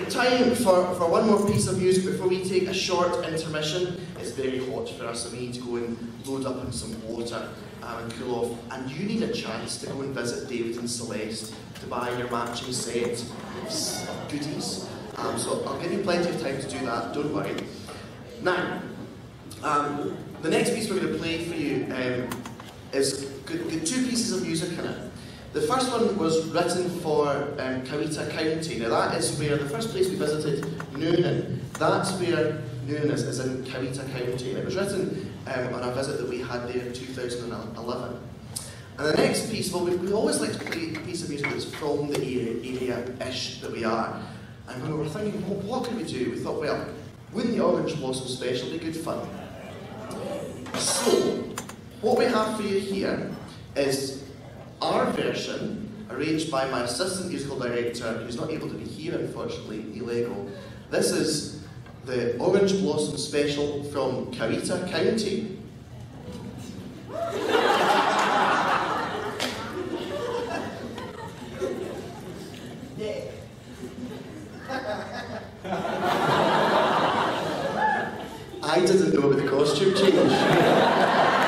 Time for one more piece of music before we take a short intermission. It's very hot for us, so we need to go and load up on some water and cool off. And you need a chance to go and visit David and Celeste to buy your matching set of goodies. So I'll give you plenty of time to do that, don't worry. Now, the next piece we're going to play for you is got two pieces of music in it. The first one was written for Coweta County. Now that is where, the first place we visited, Noonan, that's where Noonan is in Coweta County. And it was written on a visit that we had there in 2011. And the next piece, well, we always like to play a piece of music that's from the area-ish that we are. And when we were thinking, well, what could we do? We thought, well, wouldn't the Orange Blossom Special be good fun? So, what we have for you here is our version, arranged by my assistant musical director, who's not able to be here, unfortunately, Neil Ego. This is the Orange Blossom Special from Coweta County. I didn't know about the costume change.